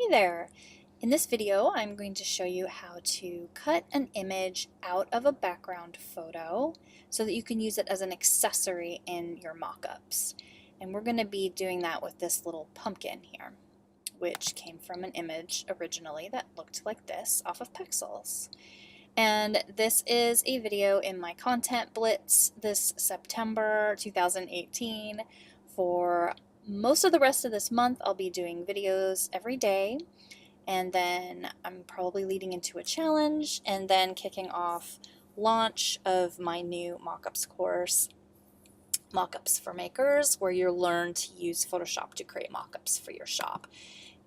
Hey there! In this video, I'm going to show you how to cut an image out of a background photo so that you can use it as an accessory in your mockups. And we're going to be doing that with this little pumpkin here, which came from an image originally that looked like this off of Pexels. And this is a video in my content blitz this September 2018. For most of the rest of this month, I'll be doing videos every day, and then I'm probably leading into a challenge and then kicking off launch of my new Mockups course, Mockups for Makers, where you'll learn to use Photoshop to create mockups for your shop.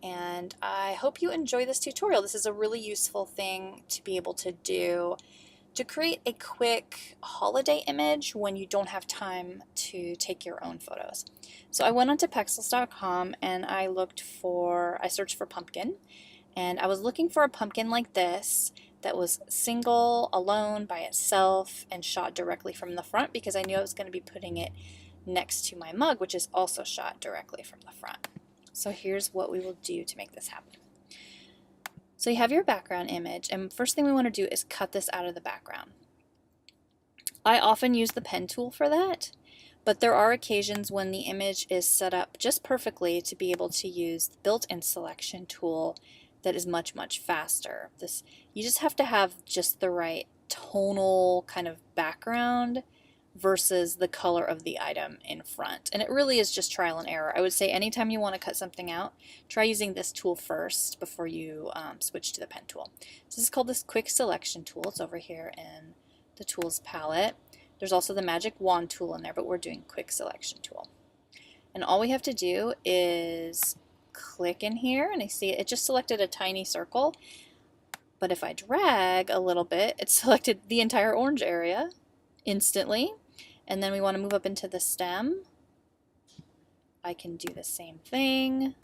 And I hope you enjoy this tutorial. This is a really useful thing to be able to do to create a quick holiday image when you don't have time to take your own photos. So I went onto Pexels.com and I searched for pumpkin, and I was looking for a pumpkin like this that was single, alone, by itself, and shot directly from the front, because I knew I was going to be putting it next to my mug, which is also shot directly from the front. So here's what we will do to make this happen. So you have your background image, and first thing we want to do is cut this out of the background. I often use the pen tool for that, but there are occasions when the image is set up just perfectly to be able to use the built-in selection tool that is much, much faster. You just have to have just the right tonal kind of background versus the color of the item in front. And it really is just trial and error. I would say anytime you want to cut something out, try using this tool first before you switch to the pen tool. So this is called this quick selection tool. It's over here in the tools palette. There's also the magic wand tool in there, but we're doing quick selection tool. And all we have to do is click in here, and I see it just selected a tiny circle. But if I drag a little bit, it selected the entire orange area instantly. And then we want to move up into the stem. I can do the same thing,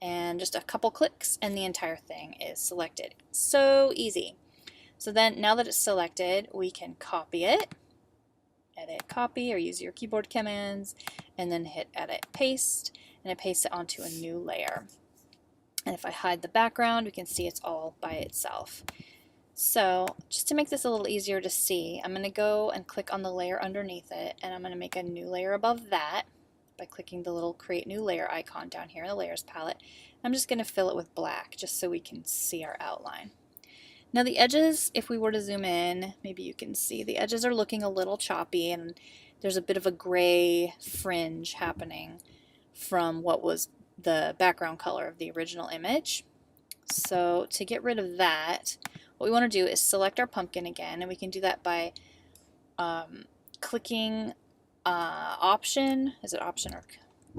and just a couple clicks and the entire thing is selected. So easy. So then now that it's selected, we can copy it, edit, copy, or use your keyboard commands, and then hit edit, paste, and it pastes it onto a new layer. And if I hide the background, we can see it's all by itself. So just to make this a little easier to see, I'm going to go and click on the layer underneath it, and I'm going to make a new layer above that by clicking the little create new layer icon down here in the layers palette. I'm just going to fill it with black just so we can see our outline. Now the edges, if we were to zoom in, maybe you can see the edges are looking a little choppy, and there's a bit of a gray fringe happening from what was the background color of the original image. So to get rid of that, what we want to do is select our pumpkin again, and we can do that by clicking option, is it option or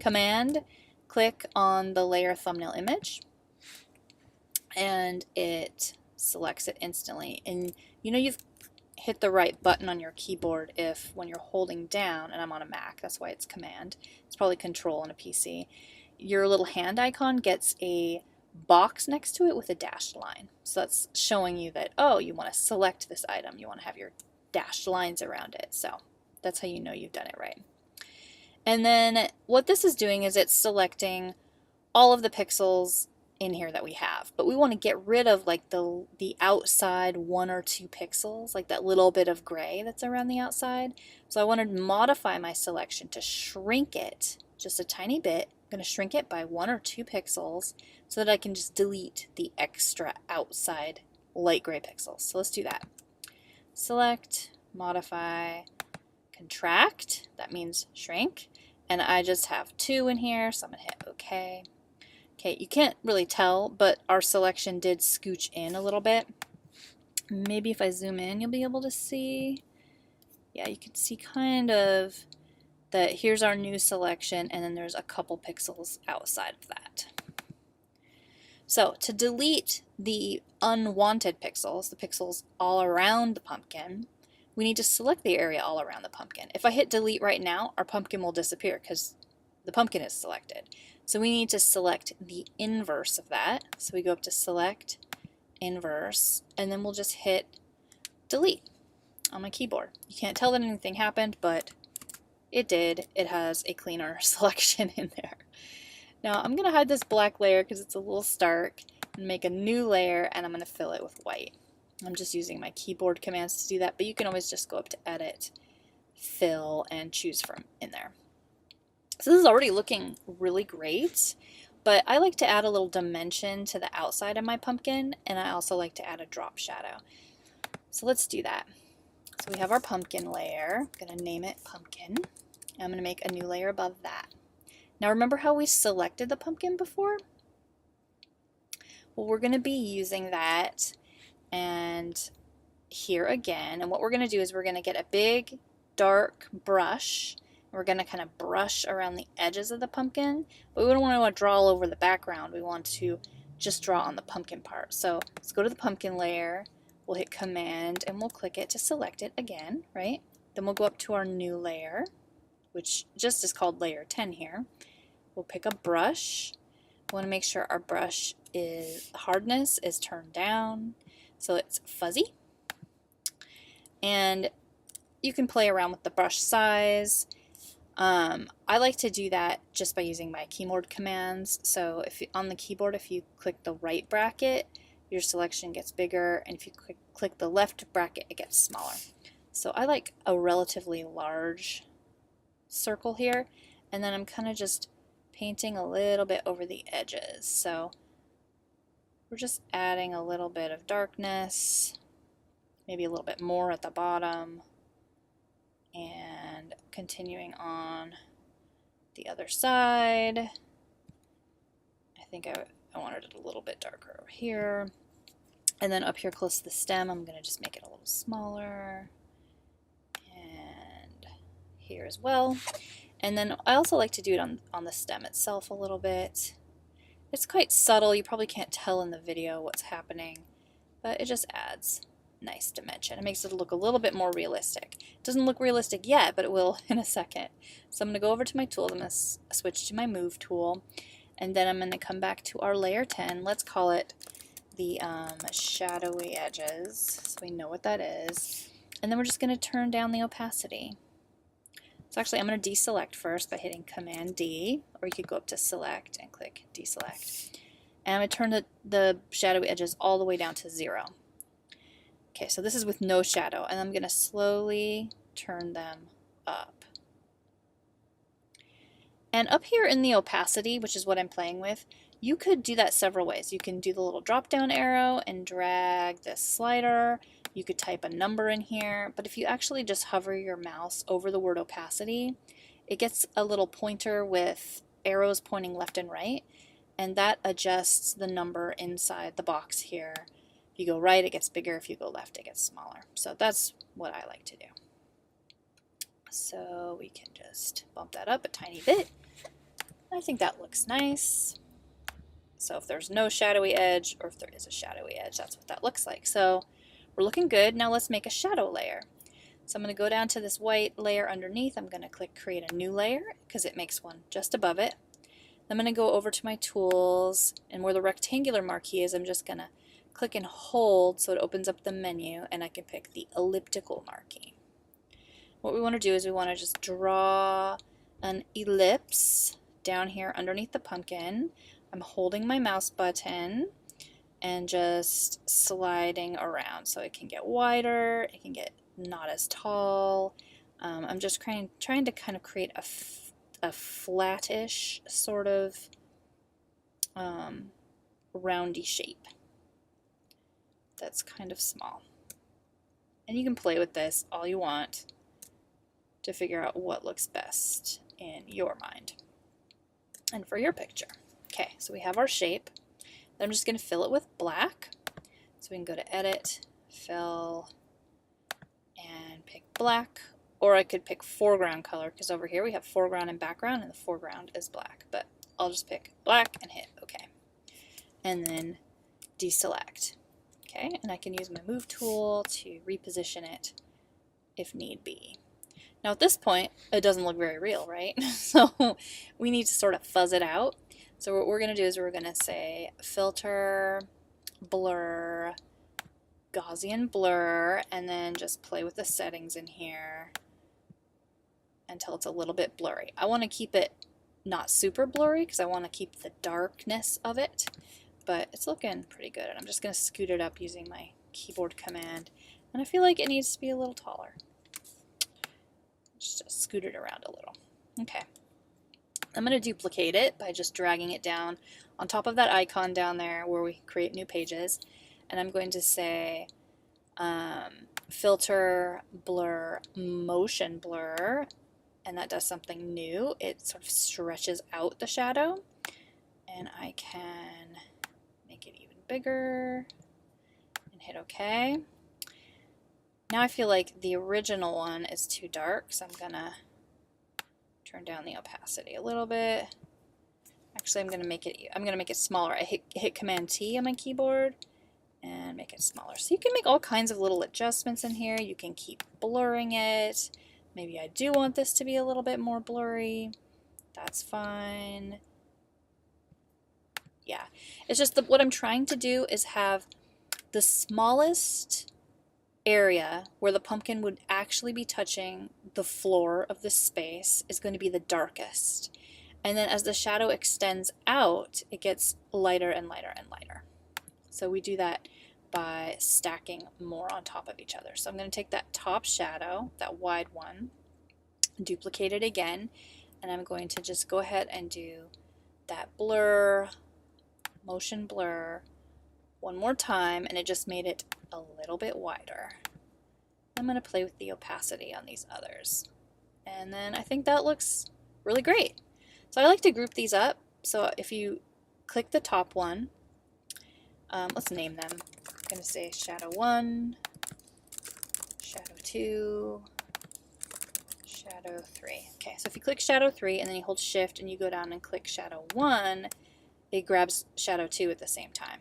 command? Click on the layer thumbnail image, and it selects it instantly. And you know you've hit the right button on your keyboard if when you're holding down, and I'm on a Mac, that's why it's command. It's probably control on a PC. Your little hand icon gets a box next to it with a dashed line. So that's showing you that, oh, you want to select this item. You want to have your dashed lines around it. So that's how you know you've done it right. And then what this is doing is it's selecting all of the pixels in here that we have. But we want to get rid of like the outside 1 or 2 pixels, like that little bit of gray that's around the outside. So I want to modify my selection to shrink it just a tiny bit. I'm going to shrink it by 1 or 2 pixels so that I can just delete the extra outside light gray pixels. So let's do that. Select, modify, contract, that means shrink, and I just have 2 in here, so I'm going to hit OK. Okay, you can't really tell, but our selection did scooch in a little bit. Maybe if I zoom in, you'll be able to see. Yeah, you can see kind of that here's our new selection, and then there's a couple pixels outside of that. So to delete the unwanted pixels, the pixels all around the pumpkin, we need to select the area all around the pumpkin. If I hit delete right now, our pumpkin will disappear because the pumpkin is selected. So we need to select the inverse of that. So we go up to select, inverse, and then we'll just hit delete on my keyboard. You can't tell that anything happened, but it did. It has a cleaner selection in there. Now I'm going to hide this black layer because it's a little stark and make a new layer, and I'm going to fill it with white. I'm just using my keyboard commands to do that, but you can always just go up to Edit, Fill, and choose from in there. So this is already looking really great, but I like to add a little dimension to the outside of my pumpkin, and I also like to add a drop shadow. So let's do that. So we have our pumpkin layer. I'm going to name it Pumpkin. And I'm going to make a new layer above that. Now remember how we selected the pumpkin before? Well, we're going to be using that and here again. And what we're going to do is we're going to get a big dark brush. We're going to kind of brush around the edges of the pumpkin, but we don't want to draw all over the background. We want to just draw on the pumpkin part. So let's go to the pumpkin layer. We'll hit Command and we'll click it to select it again, right? Then we'll go up to our new layer, which just is called layer 10 here. We'll pick a brush. We want to make sure our brush hardness is turned down so it's fuzzy. And you can play around with the brush size. I like to do that just by using my keyboard commands. So on the keyboard, if you click the right bracket, your selection gets bigger, and if you click the left bracket, it gets smaller. So I like a relatively large circle here, and then I'm kind of just painting a little bit over the edges. So we're just adding a little bit of darkness, maybe a little bit more at the bottom, and continuing on the other side. I think I wanted it a little bit darker over here. And then up here close to the stem, I'm going to just make it a little smaller. And here as well. And then I also like to do it on the stem itself a little bit. It's quite subtle. You probably can't tell in the video what's happening, but it just adds nice dimension. It makes it look a little bit more realistic. It doesn't look realistic yet, but it will in a second. So I'm going to go over to my tools. I'm going to switch to my Move tool. And then I'm going to come back to our layer 10. Let's call it the shadowy edges, so we know what that is. And then we're just going to turn down the opacity. So actually I'm going to deselect first by hitting Command D, or you could go up to Select and click Deselect. And I'm going to turn the shadowy edges all the way down to 0. Okay, so this is with no shadow, and I'm going to slowly turn them up. And up here in the opacity, which is what I'm playing with, you could do that several ways. You can do the little drop down arrow and drag this slider. You could type a number in here, but if you actually just hover your mouse over the word opacity, it gets a little pointer with arrows pointing left and right, and that adjusts the number inside the box here. If you go right, it gets bigger. If you go left, it gets smaller. So that's what I like to do. So we can just bump that up a tiny bit. I think that looks nice. So if there's no shadowy edge, or if there is a shadowy edge, that's what that looks like. So we're looking good. Now let's make a shadow layer. So I'm going to go down to this white layer underneath. I'm going to click Create a New Layer because it makes one just above it. I'm going to go over to my tools, and where the rectangular marquee is, I'm just going to click and hold so it opens up the menu, and I can pick the elliptical marquee. What we want to do is we want to just draw an ellipse down here underneath the pumpkin. I'm holding my mouse button and just sliding around so it can get wider, it can get not as tall. I'm just trying to kind of create a flattish sort of roundy shape that's kind of small. And you can play with this all you want to figure out what looks best in your mind and for your picture. Okay, so we have our shape. Then I'm just going to fill it with black. So we can go to Edit, Fill, and pick black. Or I could pick foreground color, because over here we have foreground and background, and the foreground is black. But I'll just pick black and hit OK. And then deselect. Okay, and I can use my Move tool to reposition it if need be. Now at this point, it doesn't look very real, right? So we need to sort of fuzz it out. So what we're going to do is we're going to say Filter, Blur, Gaussian Blur, and then just play with the settings in here until it's a little bit blurry. I want to keep it not super blurry because I want to keep the darkness of it, but it's looking pretty good. And I'm just going to scoot it up using my keyboard command, and I feel like it needs to be a little taller. Just scoot it around a little. Okay. I'm going to duplicate it by just dragging it down on top of that icon down there where we create new pages, and I'm going to say filter, blur, motion blur, and that does something new. It sort of stretches out the shadow, and I can make it even bigger and hit OK. Now I feel like the original one is too dark, so I'm gonna turn down the opacity a little bit. Actually, I'm gonna make it smaller. I hit Command T on my keyboard and make it smaller. So you can make all kinds of little adjustments in here. You can keep blurring it. Maybe I do want this to be a little bit more blurry. That's fine. Yeah, it's just what I'm trying to do is have the smallest area where the pumpkin would actually be touching the floor of the space is going to be the darkest. And then as the shadow extends out, it gets lighter and lighter and lighter. So we do that by stacking more on top of each other. So I'm going to take that top shadow, that wide one, duplicate it again, and I'm going to just go ahead and do that blur, motion blur, one more time, and it just made it a little bit wider. I'm going to play with the opacity on these others. And then I think that looks really great. So I like to group these up. So if you click the top one, let's name them. I'm going to say Shadow 1, Shadow 2, Shadow 3. Okay, so if you click Shadow 3 and then you hold Shift and you go down and click Shadow 1, it grabs Shadow 2 at the same time.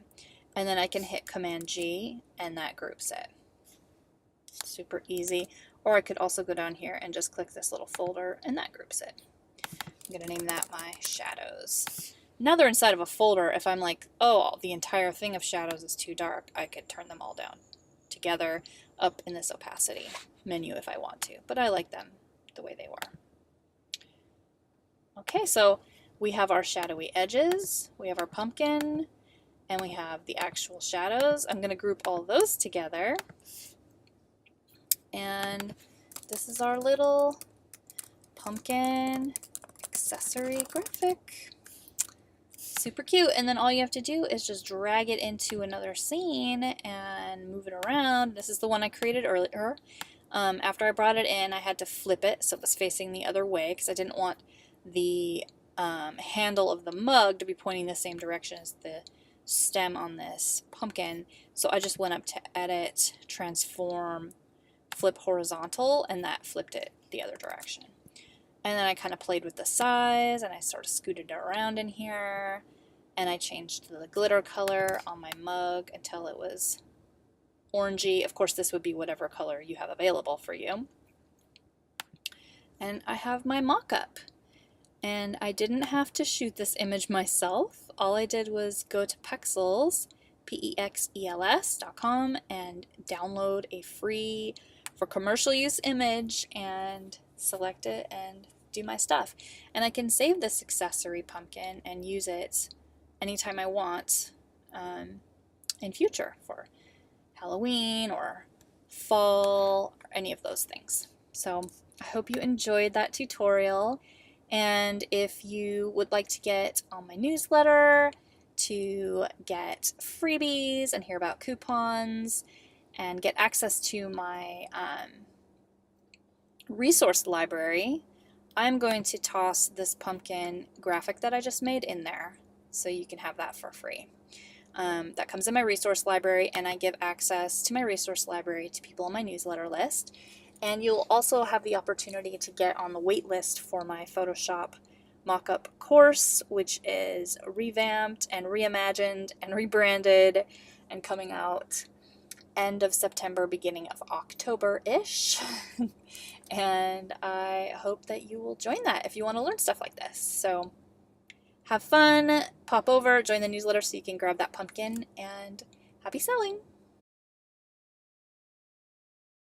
And then I can hit Command G and that groups it. Super easy. Or I could also go down here and just click this little folder and that groups it. I'm going to name that my shadows. Now they're inside of a folder. If I'm like, oh, the entire thing of shadows is too dark, I could turn them all down together up in this opacity menu if I want to. But I like them the way they were. Okay, so we have our shadowy edges, we have our pumpkin, and we have the actual shadows. I'm going to group all those together. And this is our little pumpkin accessory graphic. Super cute. And then all you have to do is just drag it into another scene and move it around. This is the one I created earlier. After I brought it in, I had to flip it so it was facing the other way because I didn't want the handle of the mug to be pointing the same direction as the stem on this pumpkin. So I just went up to Edit, Transform, Flip Horizontal, and that flipped it the other direction. And then I kind of played with the size, and I sort of scooted it around in here, and I changed the glitter color on my mug until it was orangey. Of course, this would be whatever color you have available for you. And I have my mock-up. And I didn't have to shoot this image myself. All I did was go to Pexels, PEXELS.com, and download a free for commercial use image and select it and do my stuff. And I can save this accessory pumpkin and use it anytime I want in future for Halloween or fall or any of those things. So I hope you enjoyed that tutorial. And if you would like to get on my newsletter to get freebies and hear about coupons and get access to my resource library, I'm going to toss this pumpkin graphic that I just made in there so you can have that for free. That comes in my resource library, and I give access to my resource library to people on my newsletter list. And you'll also have the opportunity to get on the wait list for my Photoshop mock-up course, which is revamped and reimagined and rebranded and coming out end of September, beginning of October-ish. And I hope that you will join that if you want to learn stuff like this. So have fun, pop over, join the newsletter so you can grab that pumpkin, and happy selling!